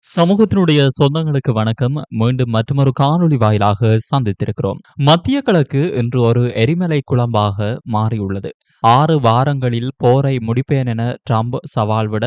சமூகத்தினுடைய சொந்தங்களுக்கு வணக்கம். மீண்டும் மற்றொரு காணொளி வாயிலாக சந்தித்திருக்கிறோம். மத்திய கிழக்கு இன்று ஒரு எரிமலை குழம்பாக மாறியுள்ளது. 6 வாரங்களில் போரை முடிப்பேன் என ட்ரம்ப் சவால் விட,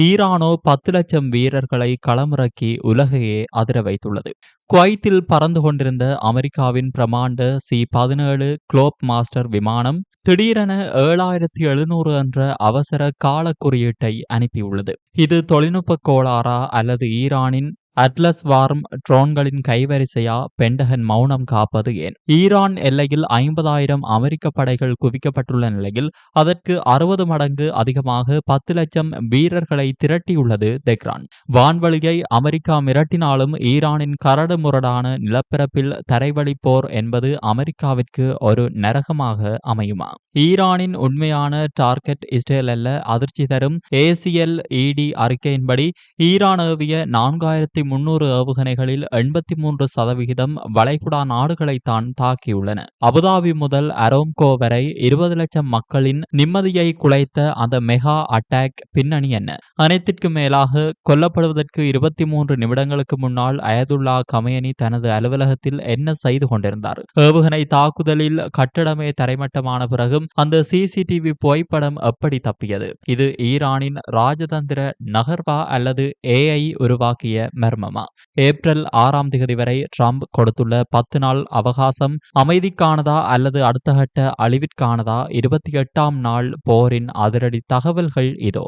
ஈரானோ 10 லட்சம் வீரர்களை களமிறக்கி உலகையே அதிர வைத்துள்ளது. குவைத்தில் பறந்து கொண்டிருந்த அமெரிக்காவின் பிரமாண்ட C-17 குளோப் மாஸ்டர் விமானம் திடீரென 7700 என்ற அவசர கால குறியீட்டை அனுப்பியுள்ளது. இது தொழில்நுட்ப கோளாறா அல்லது ஈரானின் அட்லஸ் வார்ம் ட்ரோன்களின் கைவரிசையா? பென்டகன் மௌனம் காப்பது ஏன்? ஈரான் எல்லையில் 50,000 அமெரிக்க படைகள் குவிக்கப்பட்டுள்ள நிலையில் அதற்கு 60 மடங்கு அதிகமாக 10 லட்சம் வீரர்களை திரட்டியுள்ளது தெஹ்ரான். வான்வழியை அமெரிக்கா மிரட்டினாலும் ஈரானின் கரடு முரடான நிலப்பரப்பில் தரைவழி போர் என்பது அமெரிக்காவிற்கு ஒரு நரகமாக அமையுமா? ஈரானின் உண்மையான டார்கெட் இஸ்ரேல் அல்ல. அதிர்ச்சி தரும் ACLED அறிக்கையின்படி ஈரான் ஏவிய 4300 ஏவுகணைகளில் 83% வளைகுடா நாடுகளைத்தான் தாக்கியுள்ளன. அபுதாபி முதல் அரோம்கோ வரை 20 லட்சம் மக்களின் நிம்மதியை குலைத்த அந்த மெகா அட்டாக் பின்னணி என்ன? அனைத்திற்கும் மேலாக கொல்லப்படுவதற்கு 23 நிமிடங்களுக்கு முன்னால் அயதுல்லா கமேனி தனது அலுவலகத்தில் என்ன செய்து கொண்டிருந்தார்? ஏவுகணை தாக்குதலில் கட்டடமே தரைமட்டமான பிறகும் அந்த CCTV புகைப்படம் எப்படி தப்பியது? இது ஈரானின் ராஜதந்திர நகர்வா அல்லது AI உருவாக்கிய மர்மமா? ஏப்ரல் 6ஆம் தேதி வரை ட்ரம்ப் கொடுத்துள்ள 10 நாள் அவகாசம் அமைதிக்கானதா அல்லது அடுத்த கட்ட அழிவிற்கானதா? 28ஆம் நாள் போரின் அதிரடி தகவல்கள் இதோ.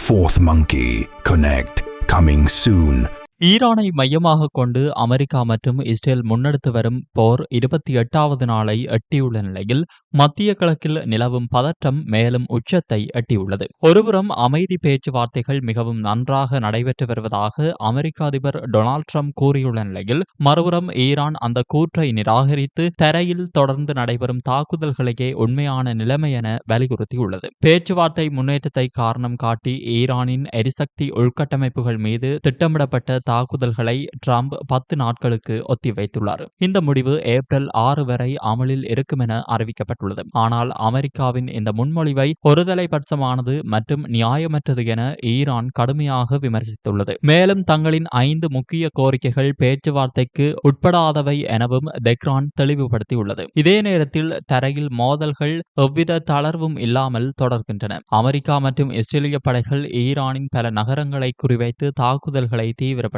Fourth Monkey Connect coming soon. ஈரானை மையமாக கொண்டு அமெரிக்கா மற்றும் இஸ்ரேல் முன்னெடுத்து வரும் போர் 28வது நாளை எட்டியுள்ள நிலையில் மத்திய கிழக்கில் நிலவும் பதற்றம் மேலும் உச்சத்தை எட்டியுள்ளது. ஒருபுறம் அமைதி பேச்சுவார்த்தைகள் மிகவும் நன்றாக நடைபெற்று வருவதாக அமெரிக்க அதிபர் டொனால்ட் ட்ரம்ப் கூறியுள்ள நிலையில், மறுபுறம் ஈரான் அந்த கூற்றை நிராகரித்து தரையில் தொடர்ந்து நடைபெறும் தாக்குதல்களையே உண்மையான நிலைமை என வலியுறுத்தியுள்ளது. பேச்சுவார்த்தை முன்னேற்றத்தை காரணம் காட்டி ஈரானின் எரிசக்தி உள்கட்டமைப்புகள் மீது திட்டமிடப்பட்ட தாக்குதல்களை ட்ரம்ப் 10 நாட்களுக்கு ஒத்திவைத்துள்ளார். இந்த முடிவு ஏப்ரல் 6 வரை அமலில் இருக்கும் என அறிவிக்கப்பட்டுள்ளது. ஆனால் அமெரிக்காவின் இந்த முன்மொழிவை ஒருதலைபட்சமானது மற்றும் நியாயமற்றது என ஈரான் கடுமையாக விமர்சித்துள்ளது. மேலும் தங்களின் 5 முக்கிய கோரிக்கைகள் பேச்சுவார்த்தைக்கு உட்படாதவை எனவும் தெஹ்ரான் தெளிவுபடுத்தியுள்ளது. இதே நேரத்தில் தரையில் மோதல்கள் எவ்வித தளர்வும் இல்லாமல் தொடர்கின்றன. அமெரிக்கா மற்றும் இஸ்ரேலிய படைகள் ஈரானின் பல நகரங்களை குறிவைத்து தாக்குதல்களை தீவிரப்படுத்தியுள்ளன.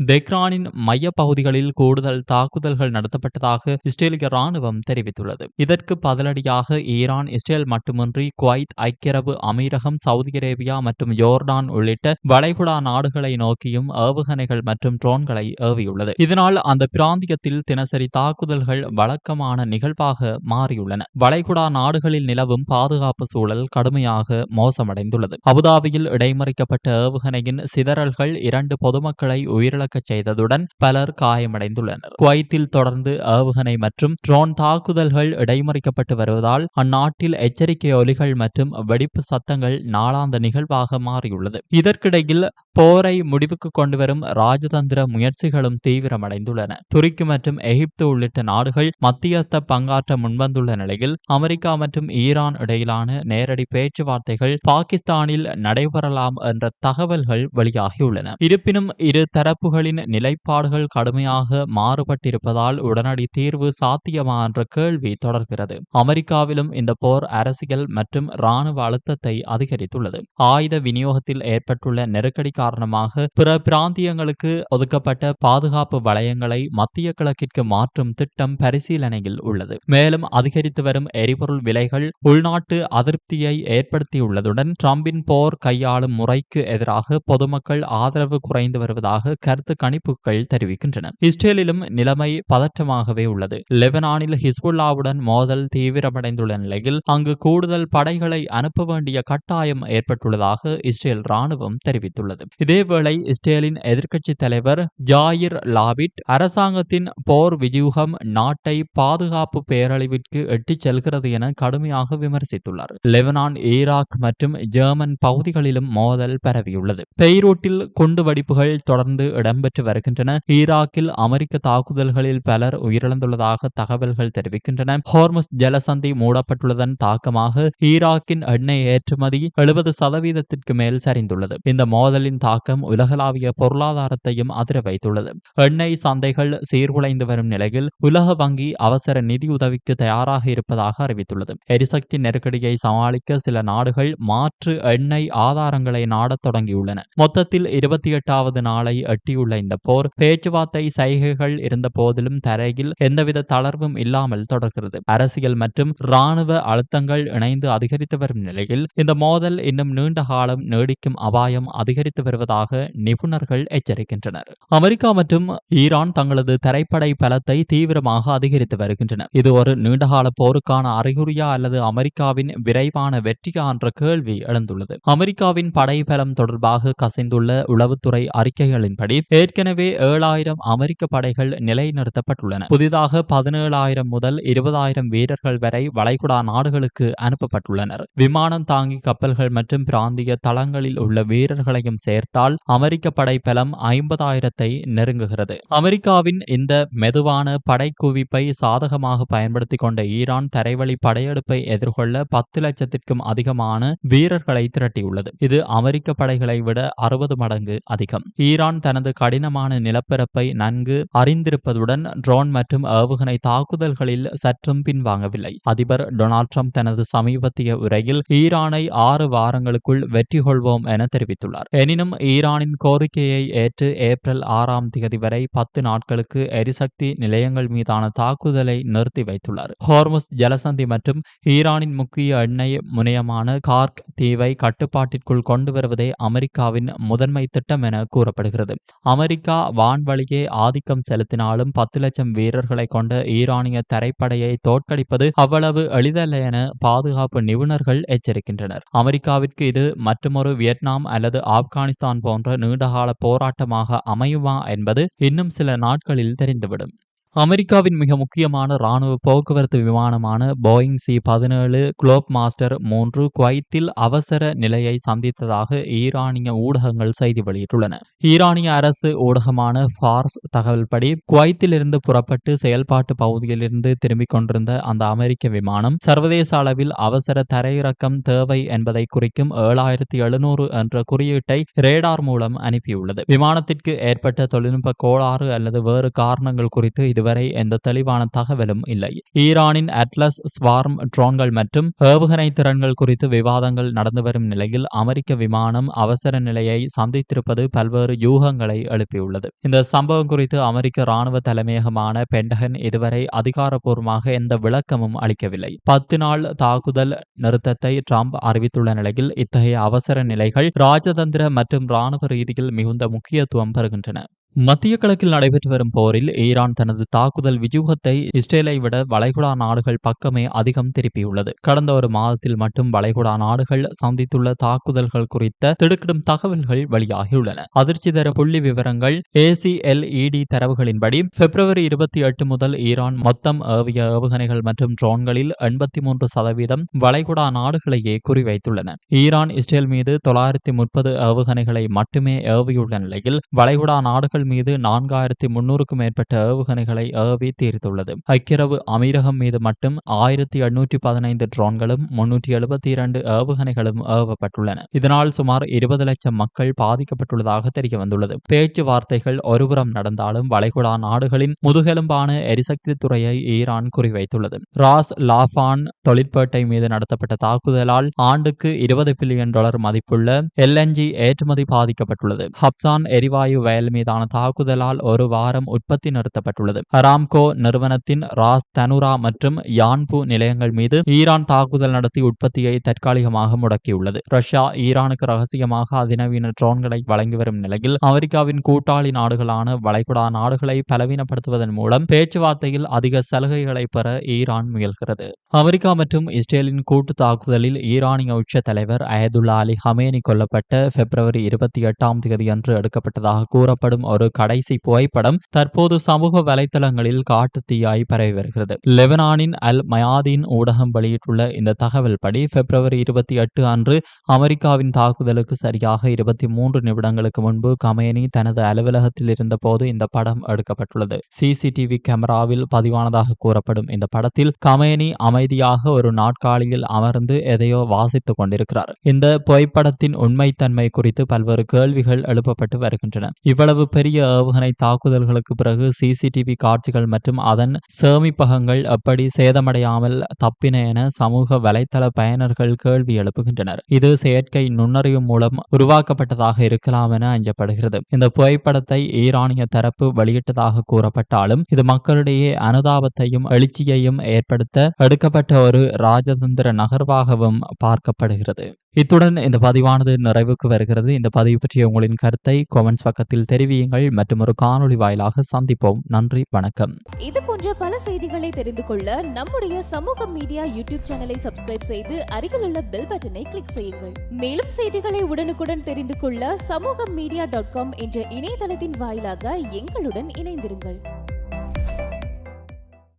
தெஹ்ரானின் மைய பகுதிகளில் கூடுதல் தாக்குதல்கள் நடத்தப்பட்டதாக இஸ்ரேலிய ராணுவம் தெரிவித்துள்ளது. இதற்கு பதிலடியாக ஈரான் இஸ்ரேல் மட்டுமின்றி குவைத், ஐக்கிய அரபு அமீரகம், சவுதி அரேபியா மற்றும் யோர்டான் உள்ளிட்ட வளைகுடா நாடுகளை நோக்கியும் ஏவுகணைகள் மற்றும் ட்ரோன்களை ஏவியுள்ளது. இதனால் அந்த பிராந்தியத்தில் தினசரி தாக்குதல்கள் வழக்கமான நிகழ்வாக மாறியுள்ளன. வளைகுடா நாடுகளில் நிலவும் பாதுகாப்பு சூழல் கடுமையாக மோசமடைந்துள்ளது. அபுதாபியில் இடைமறிக்கப்பட்ட ஏவுகணையின் சிதறல்கள் 2 பொதுமக்களை உயிரிழக்கச் செய்ததுடன் பலர் காயமடைந்துள்ளனர். குவைத்தில் தொடர்ந்து ஏவுகணை மற்றும் ட்ரோன் தாக்குதல்கள் இடைமறிக்கப்பட்டு வருவதால் அந்நாட்டில் எச்சரிக்கை ஒலிகள் மற்றும் வெடிப்பு சத்தங்கள் நாளாந்த நிகழ்வாக மாறியுள்ளது. இதற்கிடையில் போரை முடிவுக்கு கொண்டுவரும் ராஜதந்திர முயற்சிகளும் தீவிரமடைந்துள்ளன. துருக்கி மற்றும் எகிப்து உள்ளிட்ட நாடுகள் மத்தியஸ்த பங்காற்ற முன்வந்துள்ள நிலையில் அமெரிக்கா மற்றும் ஈரான் இடையிலான நேரடி பேச்சுவார்த்தைகள் பாகிஸ்தானில் நடைபெறலாம் என்ற தகவல்கள் வெளியாகியுள்ளன. இருப்பினும் இரு தரப்புகளின் நிலைப்பாடுகள் கடுமையாக மாறுபட்டிருப்பதால் உடனடி தீர்வு சாத்தியமா என்ற கேள்வி தொடர்கிறது. அமெரிக்காவிலும் இந்த போர் அரசியல் மற்றும் இராணுவ அழுத்தத்தை அதிகரித்துள்ளது. ஆயுத விநியோகத்தில் ஏற்பட்டுள்ள நெருக்கடி காரணமாக பிற பிராந்தியங்களுக்கு ஒதுக்கப்பட்ட பாதுகாப்பு வளையங்களை மத்திய கிழக்கிற்கு மாற்றும் திட்டம் பரிசீலனையில் உள்ளது. மேலும் அதிகரித்து வரும் எரிபொருள் விலைகள் உள்நாட்டு அதிருப்தியை ஏற்படுத்தியுள்ளதுடன் ட்ரம்பின் போர் கையாளும் முறைக்கு எதிராக பொதுமக்கள் ஆதரவு குறைந்து வருவதாக கருத்து கணிப்புகள் தெரிவிக்கின்றன. இஸ்ரேலிலும் நிலைமை பதற்றமாகவே உள்ளது. லெபனானில் ஹிஸ்புல்லாவுடன் மோதல் தீவிரமடைந்துள்ள நிலையில் அங்கு கூடுதல் படைகளை அனுப்ப வேண்டிய கட்டாயம் ஏற்பட்டுள்ளதாக இஸ்ரேல் ராணுவம் தெரிவித்துள்ளது. இதேவேளை இஸ்ரேலின் எதிர்க்கட்சி தலைவர் ஜாயிர் லாபிட் அரசாங்கத்தின் போர் வியூகம் நாட்டை பாதுகாப்பு பேரழிவிற்கு எட்டிச் செல்கிறது என கடுமையாக விமர்சித்துள்ளார். லெபனான், ஈராக் மற்றும் ஜெர்மன் பகுதிகளிலும் மோதல் பரவியுள்ளது. பெய்ரூட்டில் குண்டுவெடிப்புகள் தொடர்ந்து இடம்பெற்று வருகின்றன. ஈராக்கில் அமெரிக்க தாக்குதல்களில் பலர் உயிரிழந்துள்ளதாக தகவல்கள் தெரிவிக்கின்றன. ஹோர்முஸ் ஜலசந்தி மூடப்பட்டுள்ளதன் தாக்கமாக ஈராக்கின் எண்ணெய் ஏற்றுமதி 70% மேல் சரிந்துள்ளது. இந்த மோதலின் தாக்கம் உலகளாவிய பொருளாதாரத்தையும் அதிர வைத்துள்ளது. எண்ணெய் சந்தைகள் சீர்குலைந்து வரும் நிலையில் உலக வங்கி அவசர நிதியுதவிக்கு தயாராக இருப்பதாக அறிவித்துள்ளது. எரிசக்தி நெருக்கடியை சமாளிக்க சில நாடுகள் மாற்று எண்ணெய் ஆதாரங்களை நாடத் தொடங்கியுள்ளன. மொத்தத்தில் 28வது நாளை எட்டியுள்ள இந்த போர் பேச்சுவார்த்தை சைகைகள் இருந்த போதிலும் தரையில் எந்தவித தளர்வும் இல்லாமல் தொடர்கிறது. அரசியல் மற்றும் இராணுவ அழுத்தங்கள் இணைந்து அதிகரித்து வரும் நிலையில் இந்த மோதல் இன்னும் நீண்ட காலம் நீடிக்கும் அபாயம் அதிகரித்து வருவதாக நிபுணர்கள் எச்சரிக்கின்றனர். அமெரிக்கா மற்றும் ஈரான் தங்களது தரைப்படை பலத்தை தீவிரமாக அதிகரித்து வருகின்றன. இது ஒரு நீண்டகால போருக்கான அறிகுறியா அல்லது அமெரிக்காவின் விரைவான வெற்றியா என்ற கேள்வி எழுந்துள்ளது. அமெரிக்காவின் படை பலம் தொடர்பாக கசிந்துள்ள உளவுத்துறை அறிக்கைகளின்படி ஏற்கனவே 7000 அமெரிக்க படைகள் நிலைநிறுத்தப்பட்டுள்ளன. புதிதாக 17,000 முதல் 20,000 வீரர்கள் வரை வளைகுடா நாடுகளுக்கு அனுப்பப்பட்டுள்ளனர். விமானம் தாங்கி கப்பல்கள் மற்றும் பிராந்திய தளங்களில் உள்ள வீரர்களையும் சேர்த்தால் அமெரிக்க படை பலம் 50,000 நெருங்குகிறது. அமெரிக்காவின் இந்த மெதுவான படை குவிப்பை சாதகமாக பயன்படுத்திக் கொண்ட ஈரான் தரைவழி படையெடுப்பை எதிர்கொள்ள 10 லட்சத்திற்கும் அதிகமான வீரர்களை திரட்டியுள்ளது. இது அமெரிக்க படைகளை விட 60 மடங்கு அதிகம். ஈரான் தனது கடினமான நிலப்பரப்பை நன்கு அறிந்திருப்பதுடன் ட்ரோன் மற்றும் ஏவுகணை தாக்குதல்களில் சற்றும் பின்வாங்கவில்லை. அதிபர் டொனால்ட் ட்ரம்ப் தனது சமீபத்திய உரையில் ஈரானை 6 வாரங்களுக்குள் வெற்றி கொள்வோம் என தெரிவித்துள்ளார். எனினும் ஈரானின் கோரிக்கையை ஏற்று ஏப்ரல் 6ஆம் தேதி வரை 10 நாட்களுக்கு எரிசக்தி நிலையங்கள் மீதான தாக்குதலை நிறுத்தி வைத்துள்ளார். ஹோர்முஸ் ஜலசந்தி மற்றும் ஈரானின் முக்கிய எண்ணெய் முனையமான கார்க் தீவை கட்டுப்பாட்டிற்குள் கொண்டு வருவதே அமெரிக்காவின் முதன்மை திட்டம் என கூறப்படுகிறது. அமெரிக்கா வான்வழியே ஆதிக்கம் செலுத்தினாலும் 10 லட்சம் வீரர்களை கொண்ட ஈரானிய தரைப்படையை தோற்கடிப்பது அவ்வளவு எளிதல்ல என பாதுகாப்பு நிபுணர்கள் எச்சரிக்கின்றனர். அமெரிக்காவிற்கு இது மற்றொரு வியட்நாம் அல்லது ஆப்கானிஸ்தான் போன்ற நீண்டகால போராட்டமாக அமையுமா என்பது இன்னும் சில நாட்களில் தெரிந்துவிடும். அமெரிக்காவின் மிக முக்கியமான இராணுவ போக்குவரத்து விமானமான போயிங் C-17 குளோப் மாஸ்டர் 3 குவைத்தில் அவசர நிலையை சந்தித்ததாக ஈரானிய ஊடகங்கள் செய்தி வெளியிட்டுள்ளன. ஈரானிய அரசு ஊடகமான ஃபார்ஸ் தகவல்படி குவைத்திலிருந்து புறப்பட்டு செயல்பாட்டு பகுதியிலிருந்து திரும்பிக் கொண்டிருந்த அந்த அமெரிக்க விமானம் சர்வதேச அளவில் அவசர தரையிறக்கம் தேவை என்பதை குறிக்கும் 7700 என்ற குறியீட்டை ரேடார் மூலம் அனுப்பியுள்ளது. விமானத்திற்கு ஏற்பட்ட தொழில்நுட்ப கோளாறு அல்லது வேறு காரணங்கள் குறித்து இதுவரை எந்த தெளிவான தகவலும் இல்லை. ஈரானின் அட்லஸ் ஸ்வார்ம் ட்ரோன்கள் மற்றும் ஏவுகணை திறன்கள் குறித்து விவாதங்கள் நடந்து வரும் நிலையில் அமெரிக்க விமானம் அவசர நிலையை சந்தித்திருப்பது பல்வேறு யூகங்களை எழுப்பியுள்ளது. இந்த சம்பவம் குறித்து அமெரிக்க இராணுவ தலைமையகமான பென்டகன் இதுவரை அதிகாரப்பூர்வமாக எந்த விளக்கமும் அளிக்கவில்லை. 10 நாள் தாக்குதல் நிறுத்தத்தை ட்ரம்ப் அறிவித்துள்ள நிலையில் இத்தகைய அவசர நிலைகள் ராஜதந்திர மற்றும் இராணுவ ரீதியில் மிகுந்த முக்கியத்துவம் பெறுகின்றன. மத்திய கிழக்கில் நடைபெற்று வரும் போரில் ஈரான் தனது தாக்குதல் வியூகத்தை இஸ்ரேலை விட வளைகுடா நாடுகள் பக்கமே அதிகம் திருப்பியுள்ளது. கடந்த ஒரு மாதத்தில் மட்டும் வளைகுடா நாடுகள் சந்தித்துள்ள தாக்குதல்கள் குறித்த திடுக்கிடும் தகவல்கள் வெளியாகியுள்ளன. அதிர்ச்சி தர புள்ளி விவரங்கள் ACLED தரவுகளின்படி பிப்ரவரி 28 முதல் ஈரான் மொத்தம் ஏவிய ஏவுகணைகள் மற்றும் ட்ரோன்களில் 83% வளைகுடா நாடுகளையே குறிவைத்துள்ளன. ஈரான் இஸ்ரேல் மீது 930 ஏவுகணைகளை மட்டுமே ஏவியுள்ள நிலையில் வளைகுடா நாடுகள் மீது 4300க்கும் மேற்பட்ட ஏவுகணைகளை ஏவி தீர்த்துள்ளது. ஐக்கிய அரபு அமீரகம் மீது மட்டும் 1815 ட்ரோன்களும் 372 ஏவுகணைகளும் ஏவப்பட்டுள்ளன. இதனால் சுமார் 20 லட்சம் மக்கள் பாதிக்கப்பட்டுள்ளதாக தெரிய வந்துள்ளது. பேச்சுவார்த்தைகள் ஒருபுறம் நடந்தாலும் வளைகுடா நாடுகளின் முதுகெலும்பான எரிசக்தி துறையை ஈரான் குறிவைத்துள்ளது. ராஸ் லாஃபான் தொழிற்பேட்டை மீது நடத்தப்பட்ட தாக்குதலால் ஆண்டுக்கு $20 பில்லியன் மதிப்புள்ள LNG ஏற்றுமதி பாதிக்கப்பட்டுள்ளது. ஹப்சான் எரிவாயு வயல் மீதான தாக்குதலால் ஒரு வாரம் உற்பத்தி நிறுத்தப்பட்டுள்ளது. அராம்கோ நிறுவனத்தின் ராஸ் தனுரா மற்றும் யான்பு நிலையங்கள் மீது ஈரான் தாக்குதல் நடத்தி உற்பத்தியை தற்காலிகமாக முடக்கியுள்ளது. ரஷ்யா ஈரானுக்கு ரகசியமாக அதிநவீன ட்ரோன்களை வழங்கி வரும் நிலையில் அமெரிக்காவின் கூட்டாளி நாடுகளான வளைகுடா நாடுகளை பலவீனப்படுத்துவதன் மூலம் பேச்சுவார்த்தையில் அதிக சலுகைகளை பெற ஈரான் முயல்கிறது. அமெரிக்கா மற்றும் இஸ்ரேலின் கூட்டு தாக்குதலில் ஈரானிய உச்ச தலைவர் அயதுல்லா அலி ஹமேனி கொல்லப்பட்ட பிப்ரவரி 28ஆம் தேதி அன்று எடுக்கப்பட்டதாக கூறப்படும் ஒரு ஒரு கடைசி புகைப்படம் தற்போது சமூக வலைதளங்களில் காட்டுத்தீயாய் பரவி வருகிறது. லெபனானின் அல் மயாதீன் ஊடகம் வெளியிட்டுள்ள இந்த தகவல் படி பிப்ரவரி 28 அன்று அமெரிக்காவின் தாக்குதலுக்கு சரியாக 23 நிமிடங்களுக்கு முன்பு கமேனி தனது அலுவலகத்தில் இருந்தபோது இந்த படம் எடுக்கப்பட்டுள்ளது. சிசிடிவி கேமராவில் பதிவானதாக கூறப்படும் இந்த படத்தில் கமேனி அமைதியாக ஒரு நாற்காலியில் அமர்ந்து எதையோ வாசித்துக் கொண்டிருக்கிறார். இந்த புகைப்படத்தின் உண்மைத்தன்மை குறித்து பல்வேறு கேள்விகள் எழுப்பப்பட்டு வருகின்றன. இவ்வளவு பெரிய ஏவுகணை தாக்குதல்களுக்கு பிறகு சிசிடிவி காட்சிகள் மற்றும் அதன் சேமிப்பகங்கள் எப்படி சேதமடையாமல் தப்பின என சமூக வலைதள பயனர்கள் கேள்வி எழுப்புகின்றனர். இது செயற்கை நுண்ணறிவு மூலம் உருவாக்கப்பட்டதாக இருக்கலாம் என அஞ்சப்படுகிறது. இந்த புகைப்படத்தை ஈரானிய தரப்பு வெளியிட்டதாக கூறப்பட்டாலும் இது மக்களிடையே அனுதாபத்தையும் எழுச்சியையும் ஏற்படுத்த எடுக்கப்பட்ட ஒரு ராஜதந்திர நகர்வாகவும் பார்க்கப்படுகிறது. இத்துடன் இந்த பதிவானது நிறைவுக்கு வருகிறது. இந்த பதிவு பற்றிய உங்களின் கருத்தை கமெண்ட்ஸ் பக்கத்தில் தெரிவியுங்கள். மற்றும் ஒரு காணொளி வாயிலாக சந்திப்போம். நன்றி, வணக்கம். இது போன்ற பல செய்திகளை தெரிந்து கொள்ள நம்முடைய சமூக மீடியா யூடியூப் சேனலை சப்ஸ்கிரைப் செய்து அருகில் உள்ள பெல் பட்டனை கிளிக் செய்யுங்கள். மேலும் செய்திகளை உடனுக்குடன் தெரிந்து கொள்ள சமூகமீடியா.com என்ற இணையதளத்தின் வாயிலாக எங்களுடன் இணைந்திருங்கள்.